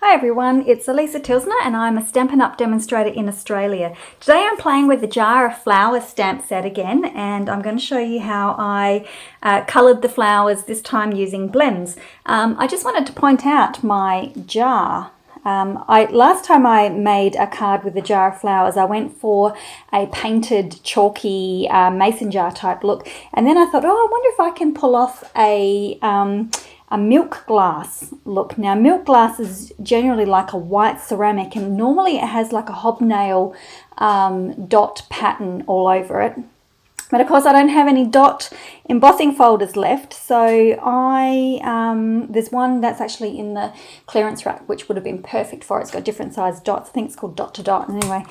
Hi everyone, it's Alisa Tilsner and I'm a Stampin Up demonstrator in Australia. Today I'm playing with the Jar of Flowers stamp set again, and I'm going to show you how I coloured the flowers, this time using blends. I just wanted to point out my jar. Last time I made a card with the Jar of Flowers, I went for a painted chalky mason jar type look, and then I thought, oh, I wonder if I can pull off a milk glass look. Now, milk glass is generally like a white ceramic, and normally it has like a hobnail dot pattern all over it. But of course I don't have any dot embossing folders left, so there's one that's actually in the clearance rack which would have been perfect for it. It's got different size dots. I think it's called dot to dot. And anyway,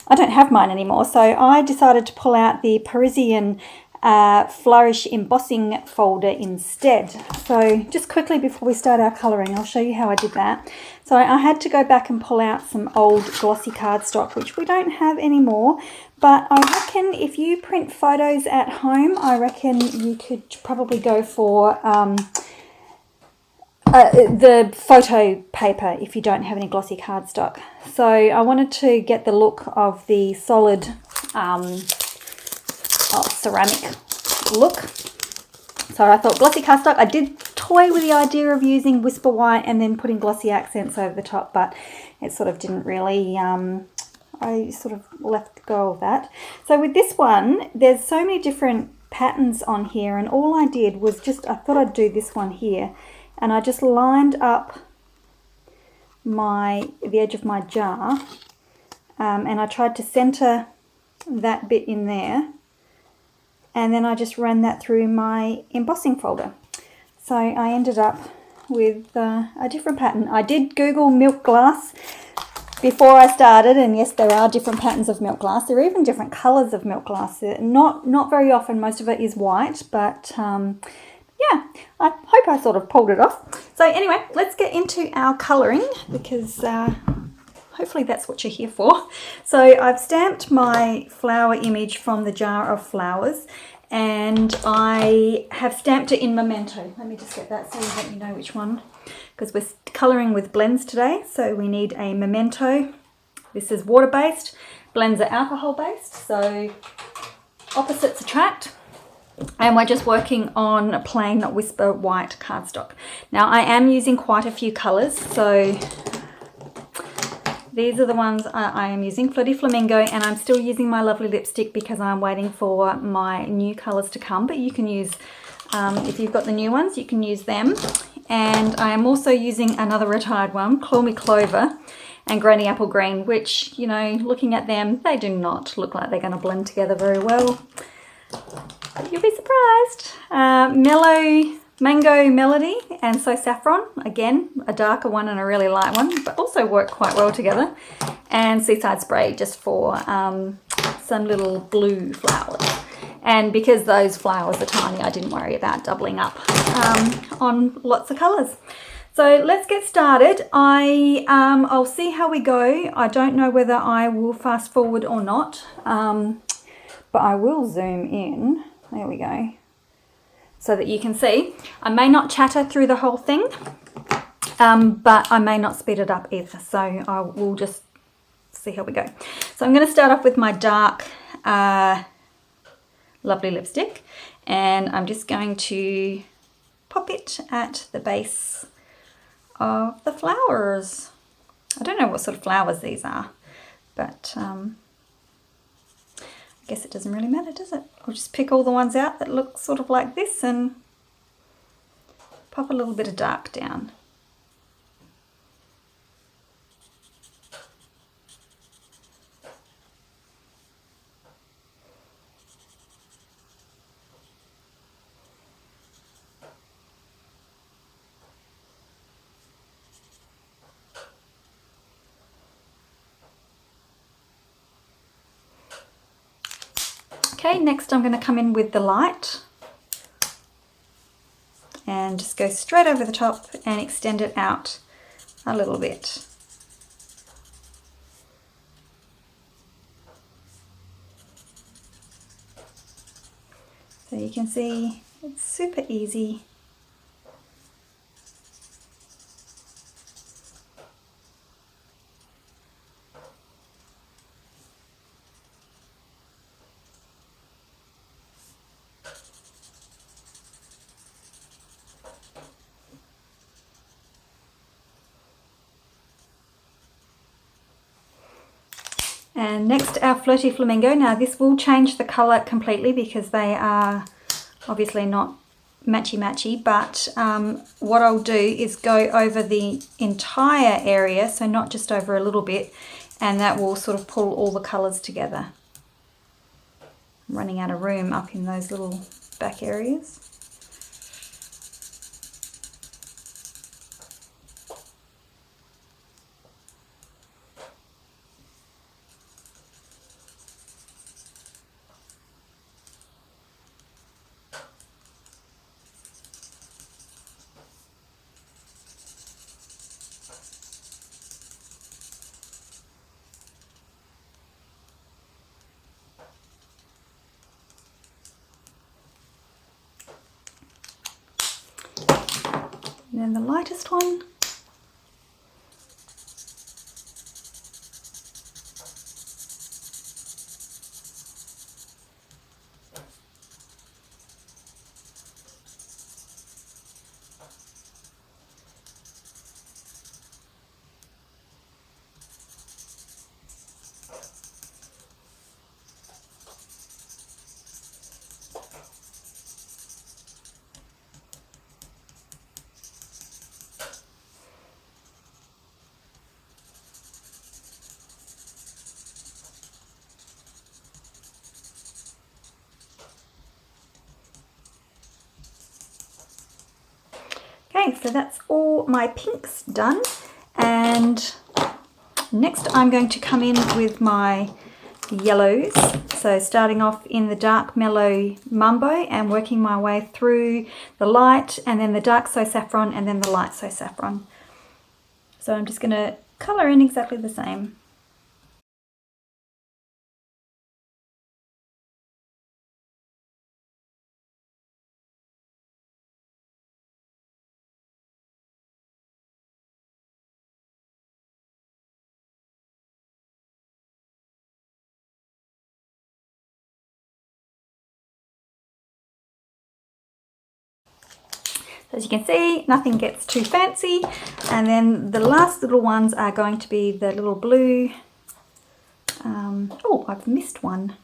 I don't have mine anymore, so I decided to pull out the Parisian Flourish embossing folder instead. So just quickly before we start our colouring, I'll show you how I did that. So I had to go back and pull out some old glossy cardstock, which we don't have anymore, but I reckon if you print photos at home, I reckon you could probably go for the photo paper if you don't have any glossy cardstock. So I wanted to get the look of the solid ceramic look. So I thought glossy cardstock. I did toy with the idea of using Whisper White and then putting glossy accents over the top, but it sort of didn't really, I sort of left go of that. So with this one, there's so many different patterns on here, and all I did was I thought I'd do this one here, and I just lined up the edge of my jar, and I tried to center that bit in there, and then I just ran that through my embossing folder. So I ended up with a different pattern. I did Google milk glass before I started, and yes, there are different patterns of milk glass. There are even different colours of milk glass. Not very often. Most of it is white, but yeah, I hope I sort of pulled it off. So anyway, let's get into our colouring, because hopefully that's what you're here for. So I've stamped my flower image from the Jar of Flowers, and I have stamped it in Memento. Let me just get that so you let me know which one, because we're colouring with blends today, so we need a Memento. This is water-based, blends are alcohol-based, so opposites attract. And we're just working on plain Whisper White cardstock. Now I am using quite a few colours, so these are the ones I am using, Flirty Flamingo, and I'm still using my lovely lipstick because I'm waiting for my new colours to come. But you can use, if you've got the new ones, you can use them. And I am also using another retired one, Call Me Clover and Granny Apple Green, which, you know, looking at them, they do not look like they're going to blend together very well. But you'll be surprised. Mellow Mango Melody and So Saffron, again a darker one and a really light one, but also work quite well together. And Seaside Spray, just for some little blue flowers. And because those flowers are tiny, I didn't worry about doubling up on lots of colours. So let's get started. I'll see how we go. I don't know whether I will fast forward or not, but I will zoom in. There we go, so that you can see. I may not chatter through the whole thing, but I may not speed it up either, so I will just see how we go. So I'm going to start off with my dark lovely lipstick, and I'm just going to pop it at the base of the flowers. I don't know what sort of flowers these are, but I guess it doesn't really matter, does it? I'll just pick all the ones out that look sort of like this and pop a little bit of dark down. Okay, next I'm going to come in with the light and just go straight over the top and extend it out a little bit. So you can see it's super easy And next, our Flirty Flamingo. Now this will change the colour completely because they are obviously not matchy-matchy, but what I'll do is go over the entire area, so not just over a little bit, and that will sort of pull all the colours together. I'm running out of room up in those little back areas. And then the lightest one. Okay, so that's all my pinks done, and next I'm going to come in with my yellows. So starting off in the dark mellow mumbo and working my way through the light and then the dark so saffron and then the light so saffron. So I'm just going to colour in exactly the same. As you can see, nothing gets too fancy. And then the last little ones are going to be the little blue. Oh, I've missed one.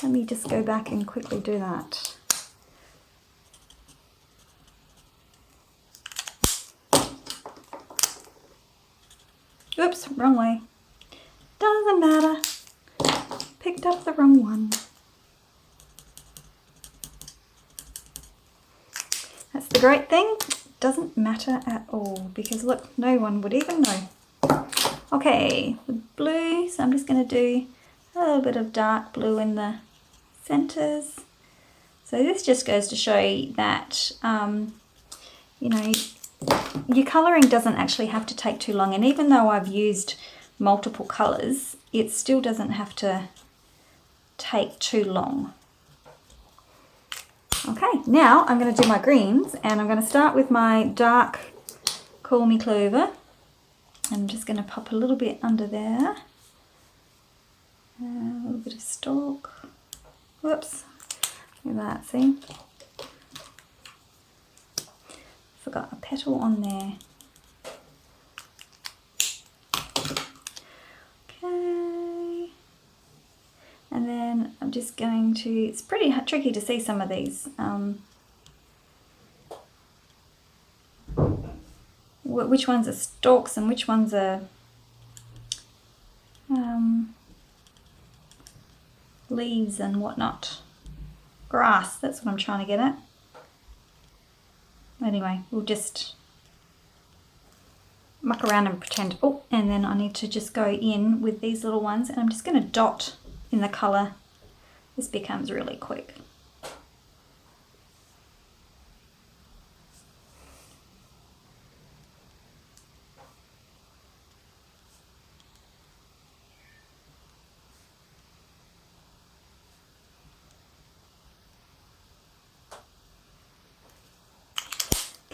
Let me just go back and quickly do that. Oops, wrong way. Doesn't matter. Picked up the wrong one. That's the great thing. Doesn't matter at all because look, no one would even know. Okay, the blue, so I'm just going to do a little bit of dark blue in the centers. So this just goes to show you that, you know, your colouring doesn't actually have to take too long. And even though I've used multiple colours, it still doesn't have to take too long. Okay, now I'm going to do my greens, and I'm going to start with my dark Call Me Clover. I'm just going to pop a little bit under there, a little bit of stalk. Whoops, look at that, see? Forgot a petal on there. Okay, and then I'm just going to, it's pretty tricky to see some of these. Which ones are stalks and which ones are leaves and whatnot. Grass, that's what I'm trying to get at. Anyway, we'll just muck around and pretend. Oh, and then I need to just go in with these little ones, and I'm just going to dot in the colour. This becomes really quick.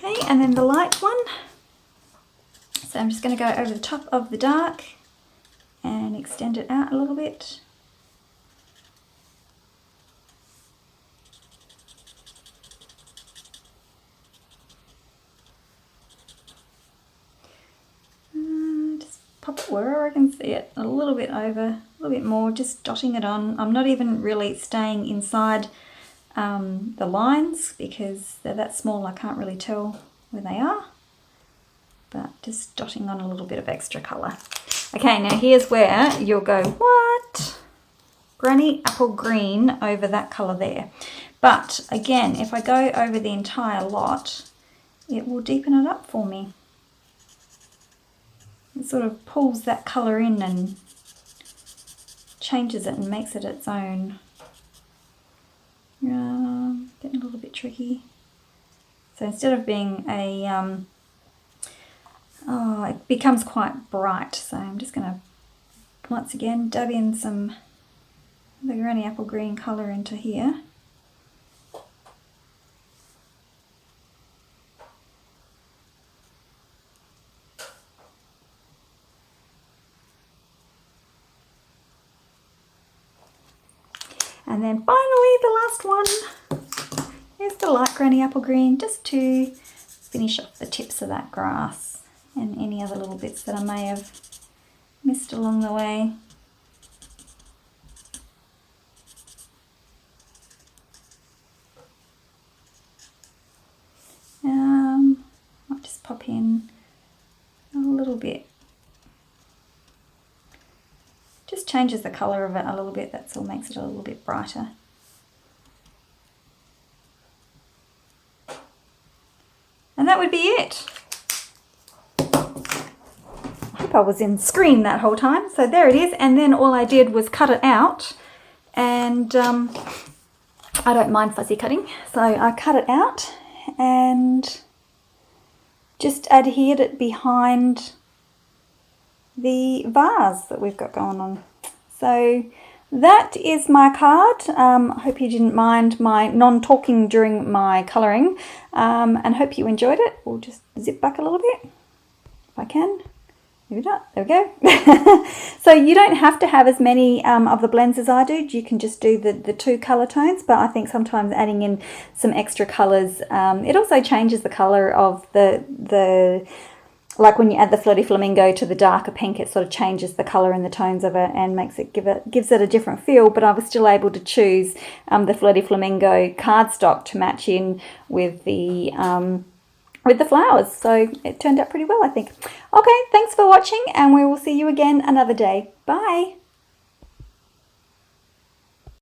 Okay, and then the light one. So I'm just going to go over the top of the dark and extend it out a little bit. Just pop it where I can see it, a little bit over, a little bit more, just dotting it on. I'm not even really staying inside the lines because they're that small I can't really tell where they are, but just dotting on a little bit of extra colour. Okay, now here's where you'll go, what? Granny apple green over that colour there. But again, if I go over the entire lot, it will deepen it up for me. It sort of pulls that colour in and changes it and makes it its own. Getting a little bit tricky. So instead of being a, it becomes quite bright. So I'm just going to, once again, dab in some of the Granny Apple Green colour into here. And then finally, the last one is the light Granny Apple Green, just to finish off the tips of that grass and any other little bits that I may have missed along the way. Might just pop in a little bit. Just changes the colour of it a little bit, that's all, makes it a little bit brighter. And that would be it. I hope I was in screen that whole time. So there it is, and then all I did was cut it out, and I don't mind fussy cutting, so I cut it out and just adhered it behind the vase that we've got going on. So that is my card. I hope you didn't mind my non-talking during my colouring, and hope you enjoyed it. We'll just zip back a little bit if I can. Maybe not. There we go. So you don't have to have as many of the blends as I do. You can just do the two colour tones, but I think sometimes adding in some extra colours, it also changes the colour of the like when you add the Flirty Flamingo to the darker pink, it sort of changes the colour and the tones of it and gives it a different feel. But I was still able to choose the Flirty Flamingo cardstock to match in with the flowers. So it turned out pretty well, I think. Okay, thanks for watching, and we will see you again another day. Bye.